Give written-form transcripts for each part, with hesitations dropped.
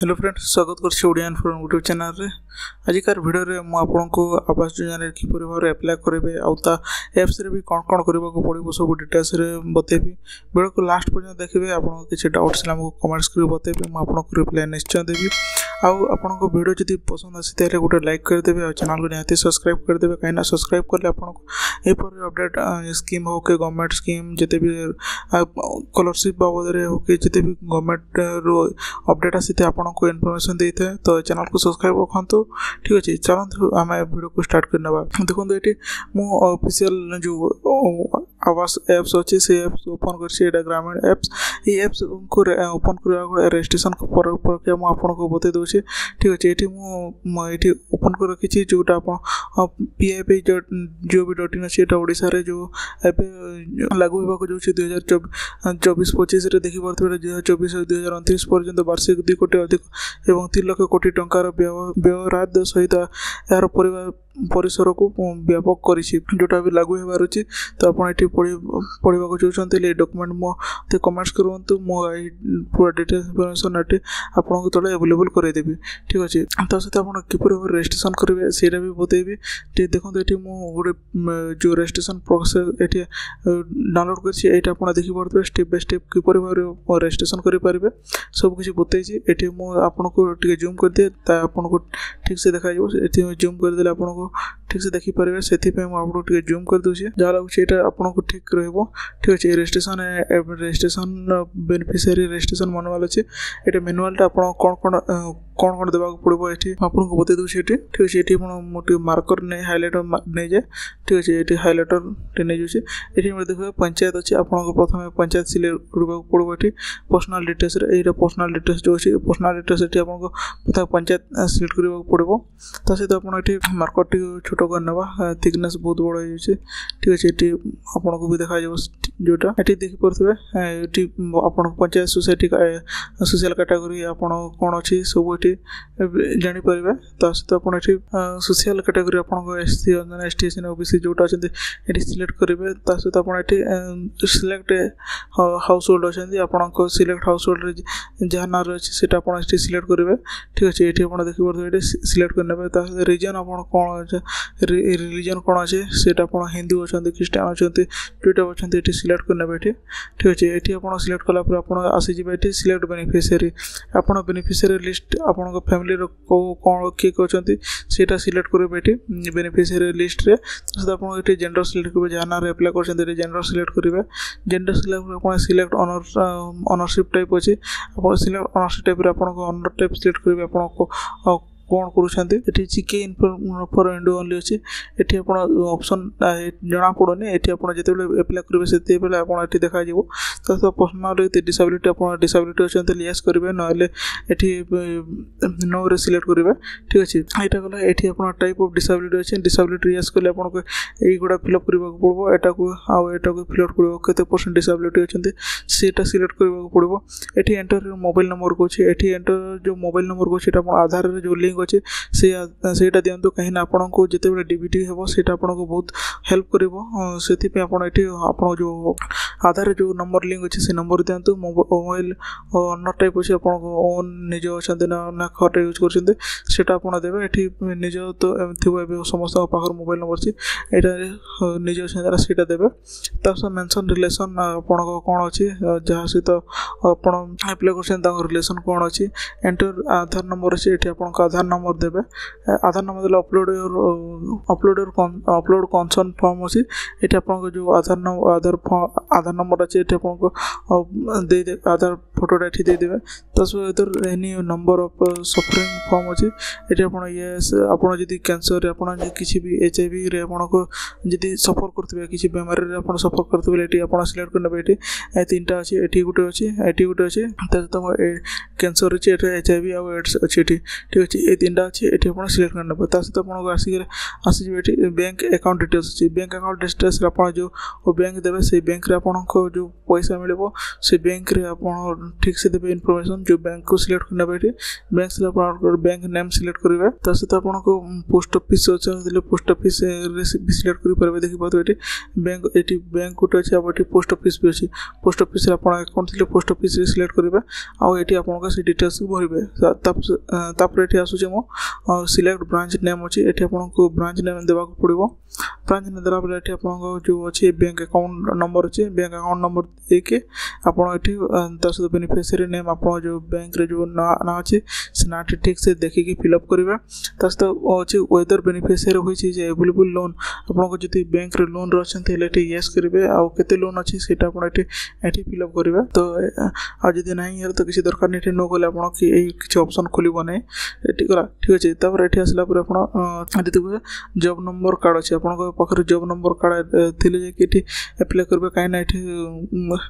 Hello friends, स्वागत कर Odia inform YouTube channel रे। आजिकार वीडियो रे मु आपनको आवास योजना किपर भाव अप्लाई करेंगे आउता एप्स रे भी कौन कौन करने को पड़ो सब डिटेल्स रे बतेबी। वीडियो को लास्ट पर्यंत देखिए। आपको किसी डाउट्स कमेंट्स कर बतेबी, मुझे रिप्लाई निश्चय देवी। आपको वीडियो जब पसंद आसी तेरे गोटे लाइक करदेवे और चैनल को निहाती सब्सक्राइब करदेवे। कहीं सब्सक्राइब कले आपको यहपर अपडेट स्कीम हो कि गवर्नमेंट स्कीम जिते भी स्कॉलरशिप बाबद हो कि जिते भी गवर्नमेंट रो अपडेट आसी आपको इनफॉरमेशन देता है। तो चैनल को सब्सक्राइब रखु। ठीक अच्छे, चलते आम वीडियो को स्टार्ट करना। देखो ये मु ऑफिशियल जो आवास एप्स अच्छे से एप्स ओपन कर ग्रामीण एप्स। ये एप्स को ओपन करवा रजिस्ट्रेशन प्रक्रिया मुझे बतई दूसरी। ठीक अच्छे, ये ओपन कर रखी जोटा आप PIP GOV.in अच्छे ओडिशा जो लागू होगा जो 2024-25 देखिपे 2024-2029 पर्यंत वार्षिक 2 कोटी अधिक एवं 3 लाख कोटी टंकार व्यवहार सहित यार परिसर को व्यापक करोटा भी लागू होबार अच्छे। तो आप पढ़ा चाहते डॉक्यूमेंट मत कमेंट्स करूँ। मुझे पूरा डिटेल्स इनफॉरमेशन आपको तले अवेलेबल करदेवी। ठीक अच्छे, तो सहित आप किपर रजिस्ट्रेशन करेंगे ସେଇଟା भी बतेबी। देखो ये गोटे जो रजिस्ट्रेशन प्रोसेस ये डाउनलोड कर देखिपे स्टेप बाय स्टेप किपर भाव रजिस्ट्रेशन करेंगे सबकि बताई। ये आपको जूम कर दिए आपको ठीक से देखा जूम करदे आपको ठीक से देखिपारे से आपको जूम कर दूसरी जहाँ लगुच ये आपको ठीक रहा। ठीक अच्छे, रजिस्ट्रेशन बेनिफिशियरी रजिस्ट्रेशन मैनुअल अच्छे। ये मैनुअल आप कौन कौन देवा पड़ो ये आपको बता दूसरी। ठीक अच्छे, ये मोटे मार्कर नहीं हाइलाइटर नहीं जाए। ठीक अच्छे, ये हाइलाइटर नहीं जाऊँगी। ये देखिए पंचायत अच्छे, आपको प्रथम पंचायत सिलेक्ट करने पड़ो। ये पर्सनल डिटेल्स ये पर्सनल डिटेल्स जो अच्छे पर्सनल डिटेल्स ये आपको प्रथम पंचायत सिलेक्ट करने पड़ो। तो सहित आप मार्कर टी छोट करना थिकनेस बहुत बड़ हो। ठीक अच्छे, ये आपको भी देखा जोटा ये देखिपे ये आप पंचायत सोसाइटी सोशल कैटेगरी आप कौन अच्छी सब ये जापर। तो सहित आप सोशल कैटेगरी आप SC ST SC OBC जोटा अच्छे ये सिलेक्ट करेंगे। तो सहित आप सिलेक्ट हाउस होल्ड अच्छे आप सिलेक्ट हाउस होल्ड जहाँ ना रही है आप सिलेक्ट करेंगे। ठीक अच्छे, ये आप देखिए सिलेक्ट करने रिजन आप कौन रिलीजन कौन अच्छे से हिंदू अच्छा ख्रीटान अच्छा जोटा अच्छा ये सिलेक्ट करने ये। ठीक अच्छे, ये आप सिलेक्ट कलापर आप आसीजे ये सिलेक्ट बेनिफिशियरी आप बेनिफिशियरी लिस्ट आप फैमिली कौन किए अच्छा से सिलेक्ट करेंगे ये बेनिफिशियरी लिस्ट रे। आप जेंडर सिलेक्ट करेंगे जहाँ ना अप्लाई कर जेंडर सिलेक्ट करेंगे। जेंडर सिलेक्ट आप सिलेक्ट ऑनरशिप टाइप अच्छे आप select ownership type owner type select करेंगे आपको कौन करुँचे चिके फॉर इंडो ओनली अच्छे। ये आप ऑप्शन जना पड़ोनी ये आप जो अप्लाई करेंगे से आप देखा। तो पर्सनल डिसेबिलिटी आप डिसेबिलिटी अच्छे येस करेंगे ना नो रे सिलेक्ट करेंगे। ठीक अच्छे, यहाँ गला ये आप टाइप ऑफ डिसेबिलिटी अच्छे डिसेबिलिटी येस कले आपको युवा फिलअप करने पड़ो। यहाँ को आउ फिलअप कर % डिसेबिलिटी अच्छे सेटा सिलेक्ट करने पड़ो। ये एंटर मोबाइल नंबर को अच्छे ये एंटर जो मोबाइल नंबर को अच्छे आधार जो लिंक अच्छे से दिंतु कहीं आपको जिते डीबीटी हम से आपको बहुत हेल्प कर जो आधार जो नंबर लिंक अच्छे से नंबर दिंतु। मोबाइल अनर टाइप अच्छे आप ओन निज अच्छा ना खटे यूज कर आप देवे। ये निज तो थी समस्त पाखर मोबाइल नंबर अच्छे यहाँ निज अच्छा से देवे। तो मेंशन रिलेशन आप कौन अच्छे जहाँ सहित आप अप्लाई कर रिलेशन कौन अच्छे एंटर आधार नंबर अच्छे ये आप आधार नंबर देवे। आधार नंबर देले अपलोड कंसर्न फॉर्म अच्छे ये आप जो आधार नंबर अच्छे ये आपको आधार फोटोटा ये देदेवे। तो इधर any number of suffering form अच्छे ये आप कैंसर आप किसी भी HIV रे आपको जी सफर करते किसी बेमारी आप सफर करते ये आप सिलेक्ट करने ये 3टा अच्छे ये गोटे अच्छे ये गोटे अच्छे कैंसर अच्छे HIV आउ एड्स अच्छे। ठीक अच्छे, ये तीन अच्छे ये आप सिलेक्ट करने ता सहित आपको आसीजे ये बैंक अकाउंट डिटेल्स अच्छी बैंक अकाउंट डिटेल्स आप जो बैंक देवे से बैंक आपको जो पैसा मिले से बैंक ठीक से देवे इनफॉरमेशन जो बैंक को सिलेक्ट करना ये बैंक से बैंक नेम सिलेक्ट करेंगे ता सहित आपको पोस्ट ऑफिस अच्छे पोस्ट ऑफिस सिलेक्ट करेंगे देखिए ये बैंक ये बैंक गोटे अच्छे आप पोस्ट ऑफिस भी अच्छी पोस्ट ऑफिस अकाउंट थे पोस्ट ऑफिस सिलेक्ट करेंगे आउ ये आपको से डिटेल्स भरवे तापर ये आसूचे मो सिलेक्ट ब्रांच नेम अच्छी ये आपको ब्रांच नेम देवाक पड़ो ब्रांच नेम देला बेले आपको जो अच्छे बैंक अकाउंट नंबर अच्छे बैंक अकाउंट नंबर देके आपड़ सहित बेनिफिशियरी नेम आप जो बैंक रे जो ना अच्छे से ना ठीक से देखिए फिलअप करेंगे सहित अच्छे वेदर बेनिफिशियरी होती है एवेलेबल लोन आपको जब बैंक रे लोन अच्छे येस करेंगे आउ के लोन अच्छी से ये फिलअप करेंगे तो आदि ना तो किसी दरकार नहीं नो कले आप किसी ऑप्शन खोल ना ठीक है ठीक अच्छे तापर ये आसला देखिए जॉब नंबर कार्ड अच्छे आपको पाखे जॉब नंबर कार्ड थी जाकि एप्लाय करेंगे कहीं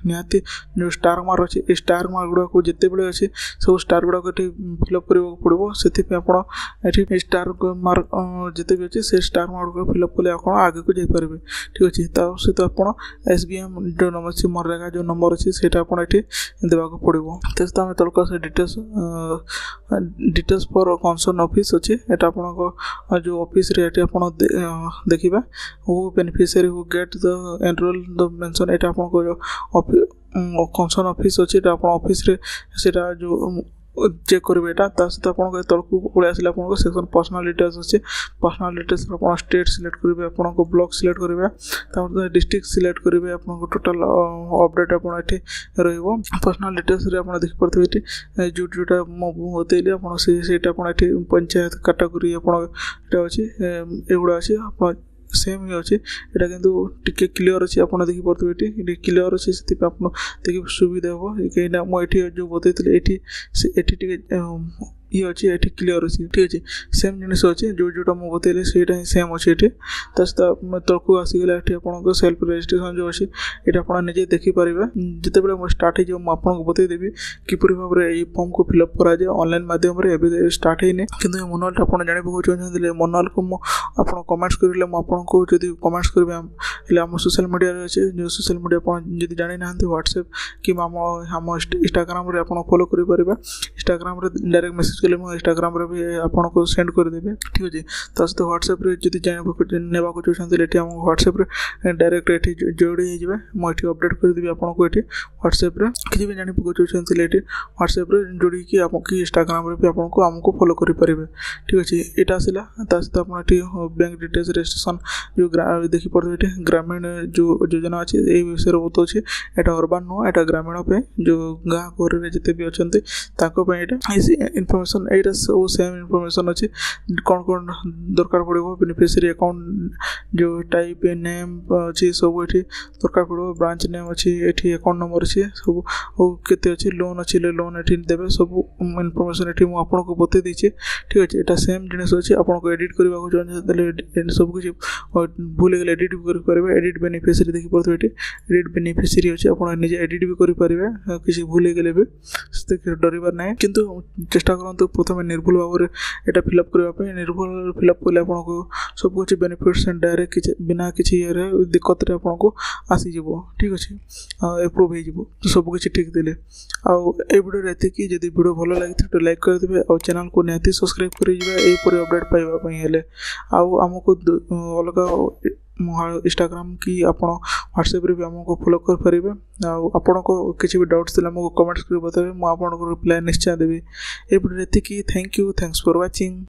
निहाती जो स्टार मार्क अच्छे स्टार मार्क गुड़ा जिते बड़े अच्छे सब स्टार गुड़ा फिलअप करने पड़ो से स्टार मार्क जिते भी अच्छे से स्टार मार्क गुड़ा फिलअप कले आप आगे को जापर ठीक अच्छे सहित आप SBM जो नंबर अच्छे मनरेगा जो नंबर अच्छे से देवाक पड़ो तो आम तलक से डिटेल्स फॉर कंसर्न ऑफिस अच्छे यहाँ आप जो ऑफिस रे देखा वो beneficiary who get the enrol the mention यहाँ आपको कंसर्न ऑफिस अच्छे ऑफिस रे सेटा जो चेक करेंगे यहाँ सहित आपको तलक पड़े आसे आपको सेक्शन पर्सनल डिटेल्स अच्छे पर्सनल डिटेल्स आप स्टेट सिलेक्ट करेंगे आपको ब्लॉक सिलेक्ट करेंगे डिस्ट्रिक्ट सिलेक्ट करेंगे आपको टोटाल अपडेट आपड़ी पर्सनल डिटेल्स आप देखिए जो जोटा बतैली आप पंचायत कैटेगरी आप अच्छे एगुड़ा अच्छे आप सेम ही अच्छे यहाँ किंतु टिके क्लियर अच्छे आप देखिए ये क्लियर अच्छे से देखिए सुविधा हम कहीं मुझे जो बतई ये ये अच्छे ये क्लियर अच्छे ठीक अच्छे सेम जिन अच्छे जो जोटा मुझे बतैली से सेम अच्छे ये सहित तलक आसीगला ये आपको सेल्फ रजिस्ट्रेशन जो अच्छे ये आप निजे देखिपारे जिते बड़े स्टार्ट हो आपको बतईदेवी किपर भाव में ये फॉर्म को फिलअप कराए ऑनलाइन माध्यम एवं स्टार्ट होनी कि मैनुअल आप जानवाक चाहते मैनुअल को आप कमेंट्स करेंगे आपको जब कमेंट्स करेंगे आम सोशल मीडिया अच्छे जो सोशल मीडिया आप जानी ना व्हाट्सएप कि आम इंस्टाग्राम रे आप फॉलो करेंगे इंस्टाग्राम डायरेक्ट मेसेज कले इंस्टाग्राम रे भी आपको सेंड करदेवे ठीक अच्छे तो सहित व्हाट्सएप रे जब जानवाक चाहते ये व्हाट्सएप रे डायरेक्ट ये जोड़ी हो मुझे अपडेट करदेवी आपको ये व्हाट्सएप रे किसी भी जानवाक चाहते ये व्हाट्सएप रे जोड़ी आप इंस्टाग्राम रे भी आपको आमको फॉलो करेंगे ठीक अच्छे यहाँ आसला सहित आप बैंक डिटेल्स रजिस्ट्रेशन जो देखिए ग्रामीण जो योजना अच्छे ये विषय बहुत अच्छे यहाँ अर्बान नुह यहाँ ग्रामीण पे जो गाँ घर जिते भी अच्छा इनफर्मेशन यहाँ सब सेम इनफर्मेशन अच्छे कौन कौन दरकार पड़ो बेनिफिशियरी अकाउंट जो टाइप नेम अच्छे सब ये दरकार पड़ो ब्रांच नेम अच्छे ये अकाउंट नंबर अच्छे सब केते अच्छे लोन अच्छे लोन ये देवे सब इनफर्मेशन ये मुझे बतई देचे ठीक अच्छे यहाँ सेम जिन अच्छे आपको एडिट करने सब किसी भूल गए एडिट भी करेंगे एडिट बेनिफिशियरी देखिए एडिट बेनिफिशियरी अच्छे आप निजे एडिट भी करेंगे किसी भूल गले भी डरबार ना किंतु चेष्टा करूँ प्रथम निर्भुल भाव में यहाँ फिलअप करने निर्भुल फिलअप कले आपको सब कुछ बेनिफिट्स डायरेक्ट बिना किसी ये दिक्कत आपको आसीज ठीक अच्छे एप्रूव हो सब किसी ठीक देले आउ वीडियो एति जदि वीडियो भल लगी तो लाइक करदे और चैनल को निहाती सब्सक्राइब कर अपडेट पाइबापी आउ आमको अलग इंस्टाग्राम की आप व्हाट्सएप रे भी आमको फॉलो कर पारिबे आपण को किसी भी डाउट्स थिला हमको कमेंट्स कर बताबे मु आपन को रिप्लाई निश्चय देबी ए वीडियो एति की thank you thanks for watching.